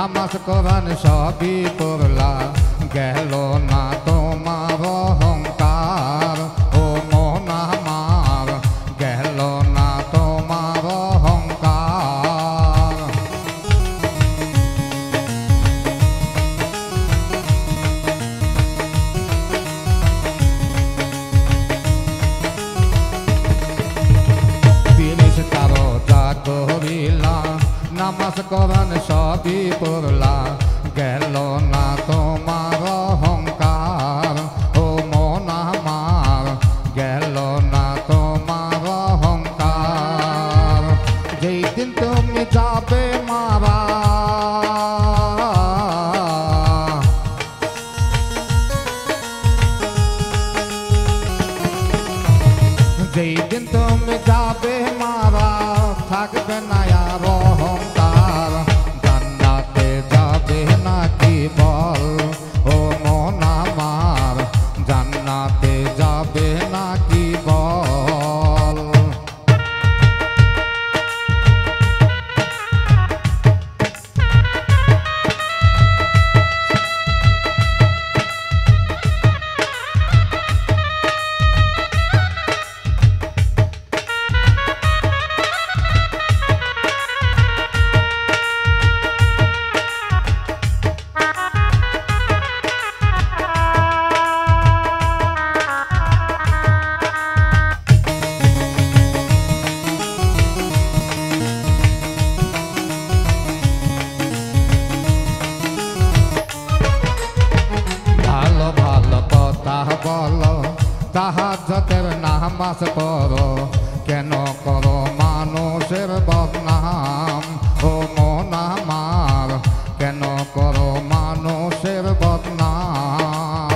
নামাজ কোরআন সবই পড়লা গেল না তোমার অহংকার ও মন আমার গেল না তোমার অহংকার জিনিস কারো যা করিলা নামাজ কোরআন সবই পড়লা গেল না তোমার অহংকার ও মন আমার গেল না তোমার অহংকার যেই দিন তুমি যাবে মারা যেই দিন তুমি যাবে মারা থাকবে না আর অহংকার জান্নাতে যাবে নাকি বল ও মন আমার জান্নাতে যাবে নাকি বল বলো তাহাজ্জুদের নামাজ পড়ো কেন করো মানুষের বদনাম ও মন আমার কেন করো মানুষের বদনাম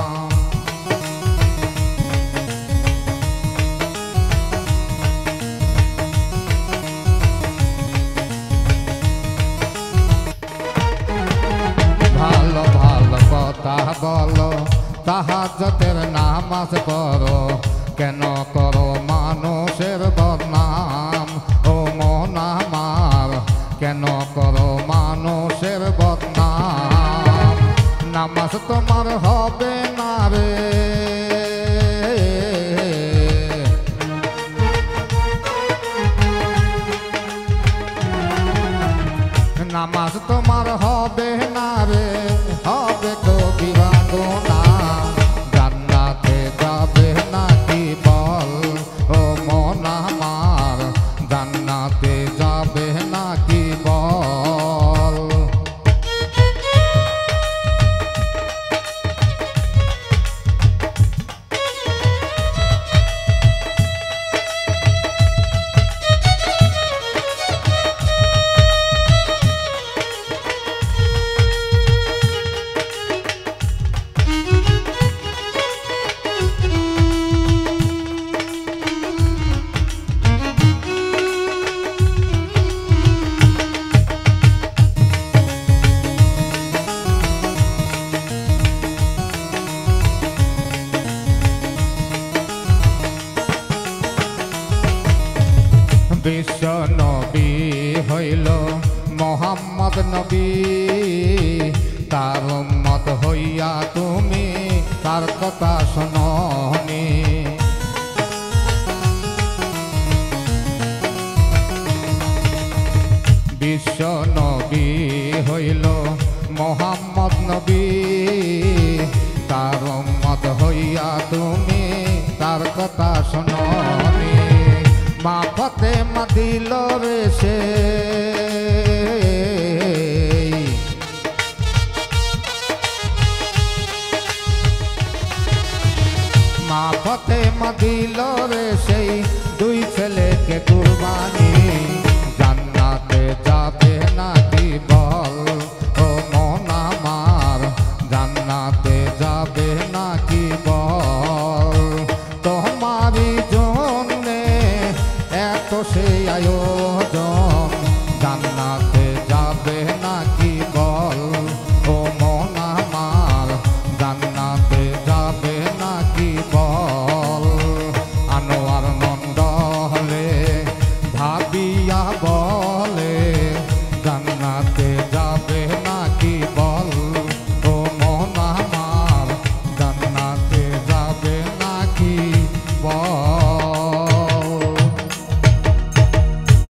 ভালো ভালো কথা বলো তাহাজ্জুদের নামাজ পড়ো কেন করো মানুষের বদনাম ও মন আমার কেন করো মানুষের বদনাম নামাজ তোমার হবে না রে নামাজ তোমার হবে না রে হবে কবিরা গুনাহ জান্নাতে যাবে নাকি বল ও মন আমার জান্নাতে যাবে নাকি বল বিশ্ব নবী হইল মোহাম্মদ নবী তার উম্মত হইয়া তুমি তার কথা শোনোনি বিশ্ব নবী হইল মোহাম্মদ নবী তার উম্মত হইয়া তুমি তার কথা শোনোনি মা ফাতেমা দিল রে সে মা ফাতেমা দিল রে সেই দুই ছেলেকে কুরবানি জান্নাতে যাবে নাকি বল ও মন আমার জান্নাতে যাবে নাকি বল তোমারই জন্যে এত সে আয়োজন